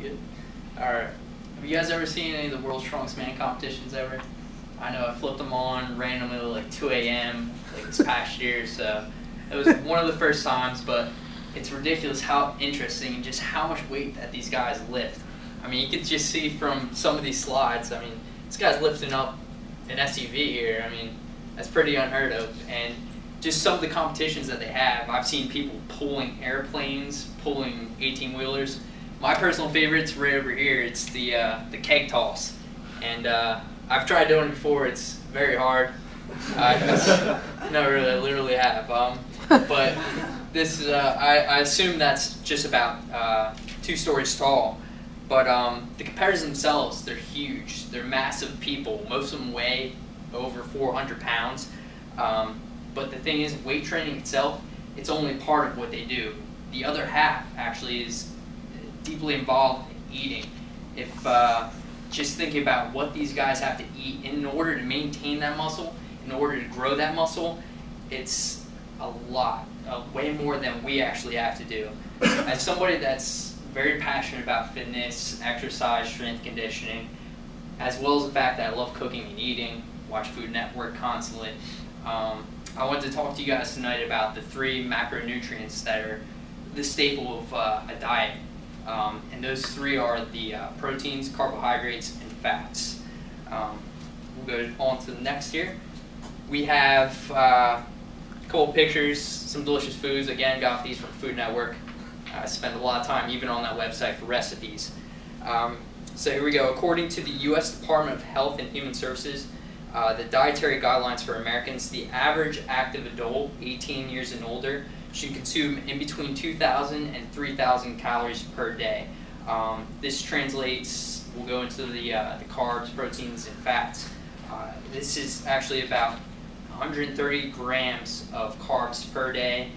Good. Alright. Have you guys ever seen any of the World's Strongest Man competitions ever? I know I flipped them on randomly at like 2 a.m. like this past year, so it was one of the first times, but it's ridiculous how interesting and just how much weight that these guys lift. I mean, you can just see from some of these slides, I mean, this guy's lifting up an SUV here. I mean, that's pretty unheard of. And just some of the competitions that they have, I've seen people pulling airplanes, pulling 18-wheelers. My personal favorite's right over here. It's the keg toss, and I've tried doing it before. It's very hard. No, really, I literally have. But this is, I assume that's just about 2 stories tall. But the competitors themselves, they're huge. They're massive people. Most of them weigh over 400 pounds. But the thing is, weight training itself, it's only part of what they do. The other half actually is deeply involved in eating. If just thinking about what these guys have to eat in order to maintain that muscle, in order to grow that muscle, it's a lot, way more than we actually have to do. As somebody that's very passionate about fitness, exercise, strength conditioning, as well as the fact that I love cooking and eating, watch Food Network constantly, I wanted to talk to you guys tonight about the 3 macronutrients that are the staple of a diet. And those 3 are the proteins, carbohydrates, and fats. We'll go on to the next here. We have a couple pictures, some delicious foods. Again, got these from Food Network. I spend a lot of time even on that website for recipes. So here we go. According to the U.S. Department of Health and Human Services, the dietary guidelines for Americans, the average active adult, 18 years and older, should consume in between 2,000 and 3,000 calories per day. This translates, we'll go into the carbs, proteins, and fats. This is actually about 130 grams of carbs per day,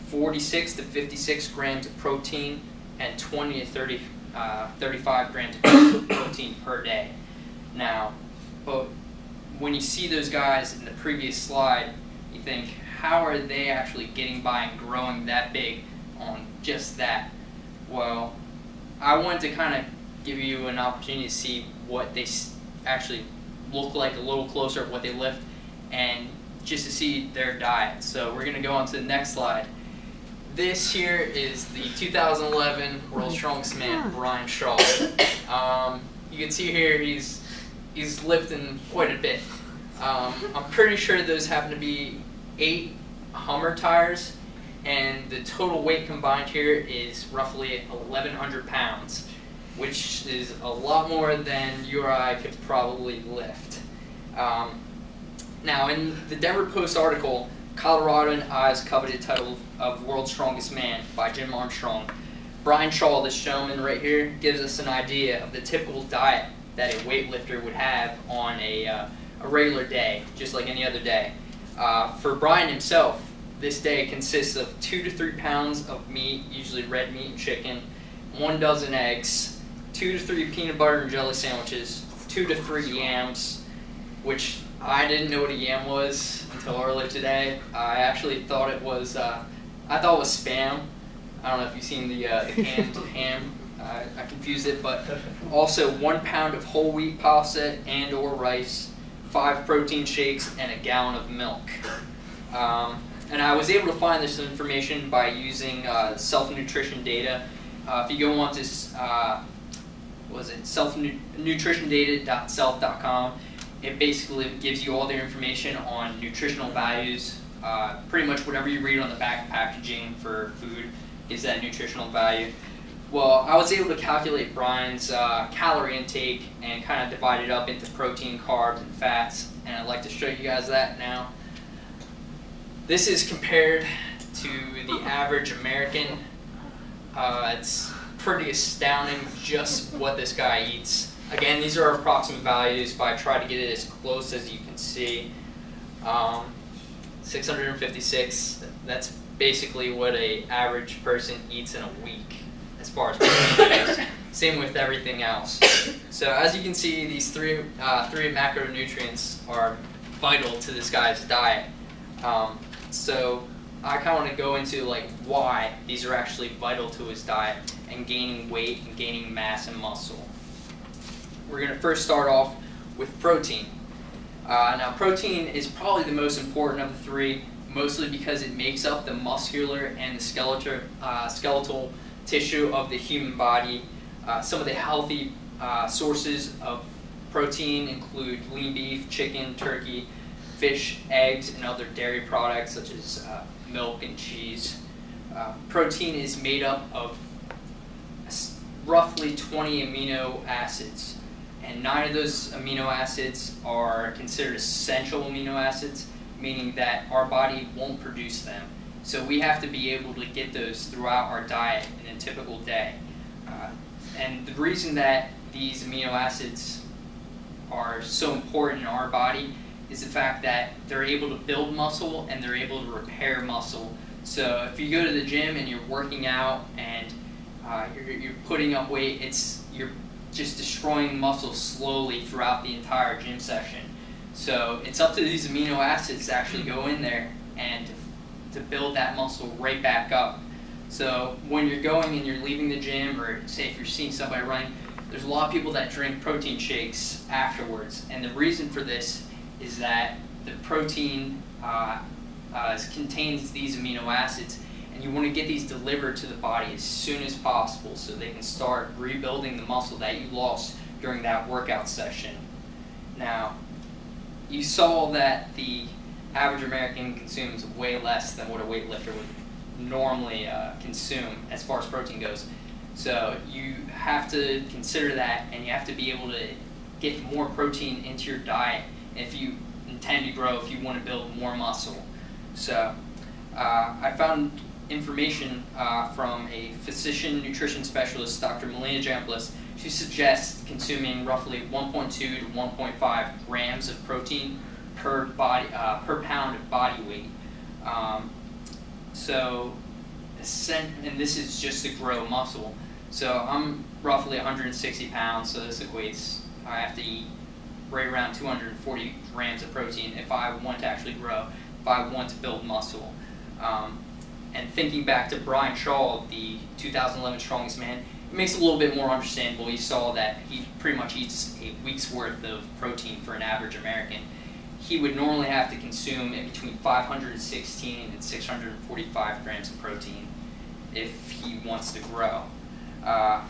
46 to 56 grams of protein, and 20 to 35 grams of protein per day. Now, but when you see those guys in the previous slide, you think, how are they actually getting by and growing that big on just that? Well, I wanted to kind of give you an opportunity to see what they actually look like a little closer at what they lift, and just to see their diet. So we're going to go on to the next slide. This here is the 2011 World's Strongest Man, Brian Shaw. You can see here he's lifting quite a bit. I'm pretty sure those happen to be 8 Hummer tires, and the total weight combined here is roughly 1,100 pounds, which is a lot more than you or I could probably lift. Now, in the Denver Post article, Colorado and I's coveted title of World's Strongest Man by Jim Armstrong, Brian Shaw, this gentleman right here, gives us an idea of the typical diet that a weightlifter would have on a regular day, just like any other day. For Brian himself, this day consists of 2 to 3 pounds of meat, usually red meat and chicken, 1 dozen eggs, 2 to 3 peanut butter and jelly sandwiches, 2 to 3 yams, which I didn't know what a yam was until earlier today. I actually thought it was, Spam. I don't know if you've seen the canned ham. I confused it, but also 1 pound of whole wheat pasta and or rice, 5 protein shakes, and a gallon of milk. And I was able to find this information by using self-nutrition data. If you go on to selfnutritiondata.self.com, it basically gives you all their information on nutritional values. Pretty much whatever you read on the back packaging for food is that nutritional value. Well, I was able to calculate Brian's calorie intake and kind of divide it up into protein, carbs, and fats, and I'd like to show you guys that now. This is compared to the average American. It's pretty astounding just what this guy eats. Again, these are approximate values, but I try to get it as close as you can see. 656, that's basically what an average person eats in a week as far as protein goes. Same with everything else. So as you can see, these three macronutrients are vital to this guy's diet. So I kind of want to go into like why these are actually vital to his diet and gaining weight and gaining mass and muscle. We're going to first start off with protein. Now protein is probably the most important of the three, mostly because it makes up the muscular and the skeletal tissue of the human body. Some of the healthy sources of protein include lean beef, chicken, turkey, fish, eggs, and other dairy products such as milk and cheese. Protein is made up of roughly 20 amino acids, and 9 of those amino acids are considered essential amino acids, meaning that our body won't produce them. So we have to be able to get those throughout our diet in a typical day. And the reason that these amino acids are so important in our body is the fact that they're able to build muscle and they're able to repair muscle. So if you go to the gym and you're working out and you're putting up weight, you're just destroying muscle slowly throughout the entire gym session. So it's up to these amino acids to actually go in there and to build that muscle right back up. So when you're going and you're leaving the gym, or say if you're seeing somebody running, there's a lot of people that drink protein shakes afterwards. And the reason for this is that the protein contains these amino acids, and you want to get these delivered to the body as soon as possible so they can start rebuilding the muscle that you lost during that workout session. Now, you saw that the average American consumes way less than what a weightlifter would normally consume as far as protein goes. So you have to consider that, and you have to be able to get more protein into your diet if you intend to grow, if you want to build more muscle. So I found information from a physician nutrition specialist, Dr. Melina Jamplis. She suggests consuming roughly 1.2 to 1.5 grams of protein per pound of body weight. And this is just to grow muscle. So I'm roughly 160 pounds, so this equates, I have to eat right around 240 grams of protein if I want to actually grow, if I want to build muscle. And thinking back to Brian Shaw, the 2011 Strongest Man, it makes it a little bit more understandable. He saw that he pretty much eats a week's worth of protein for an average American. He would normally have to consume in between 516 and 645 grams of protein if he wants to grow. Now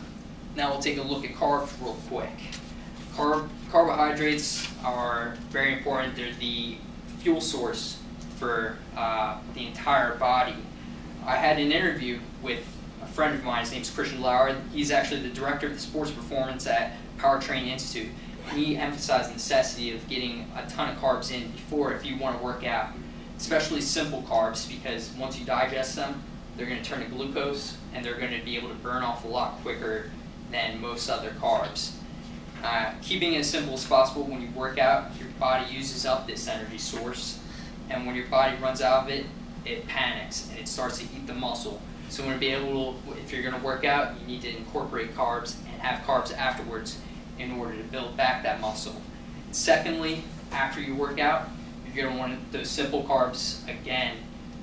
we'll take a look at carbs real quick. Carbohydrates are very important. They're the fuel source for the entire body. I had an interview with a friend of mine. His name's Christian Lauer. He's actually the director of the sports performance at Powertrain Institute. He emphasized the necessity of getting a ton of carbs in before if you want to work out, especially simple carbs, because once you digest them, they're going to turn to glucose and they're going to be able to burn off a lot quicker than most other carbs. Keeping it as simple as possible. When you work out, your body uses up this energy source, and when your body runs out of it, it panics and it starts to eat the muscle. So if you're going to work out, you need to incorporate carbs and have carbs afterwards in order to build back that muscle. And secondly, after you work out, you're going to want those simple carbs again,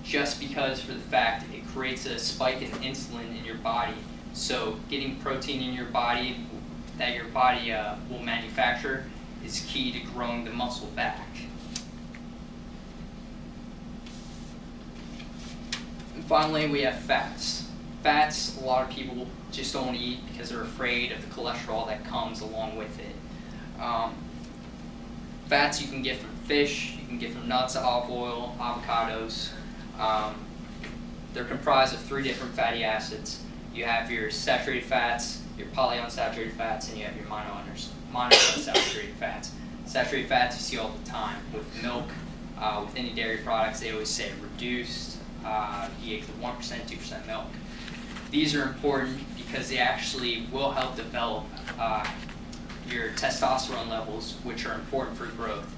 just because for the fact it creates a spike in insulin in your body. So getting protein in your body that your body will manufacture is key to growing the muscle back. And finally, we have fats. Fats, a lot of people just don't eat because they're afraid of the cholesterol that comes along with it. Fats you can get from fish, you can get from nuts, olive oil, avocados. They're comprised of 3 different fatty acids. You have your saturated fats, your polyunsaturated fats, and you have your monounsaturated fats. Saturated fats you see all the time with milk, with any dairy products. They always say reduced pH of 1%, 2% milk. These are important because they actually will help develop your testosterone levels, which are important for growth.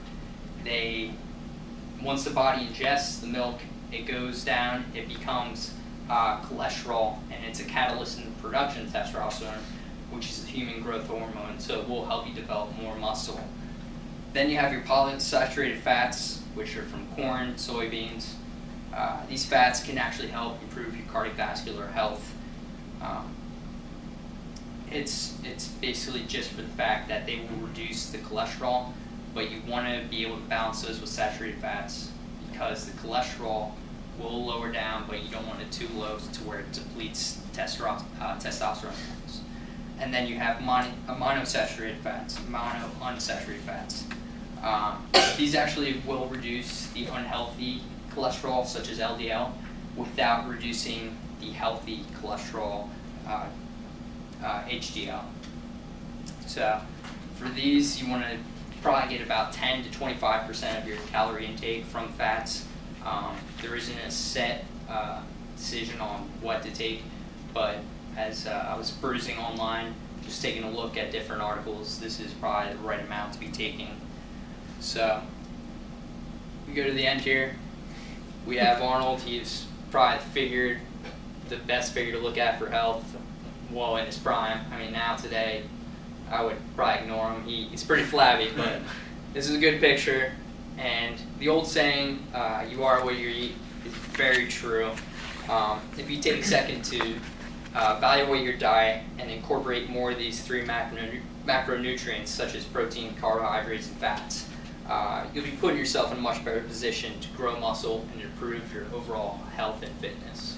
Once the body ingests the milk, it goes down, it becomes cholesterol, and it's a catalyst in the production of testosterone, which is a human growth hormone, so it will help you develop more muscle. Then you have your polyunsaturated fats, which are from corn, soybeans, These fats can actually help improve your cardiovascular health. It's basically just for the fact that they will reduce the cholesterol, but you want to be able to balance those with saturated fats because the cholesterol will lower down, but you don't want it too low to where it depletes testosterone levels. And then you have monounsaturated fats. These actually will reduce the unhealthy cholesterol, such as LDL, without reducing the healthy cholesterol, HDL. So for these, you want to probably get about 10 to 25% of your calorie intake from fats. There isn't a set decision on what to take, but as I was perusing online, just taking a look at different articles, this is probably the right amount to be taking. So we go to the end here. We have Arnold. He's probably figured the best figure to look at for health while in his prime. I mean, now today, I would probably ignore him. He's pretty flabby, but this is a good picture. And the old saying, you are what you eat, is very true. If you take a second to evaluate your diet and incorporate more of these three macronutrients, such as protein, carbohydrates, and fats, you'll be putting yourself in a much better position to grow muscle and improve your overall health and fitness.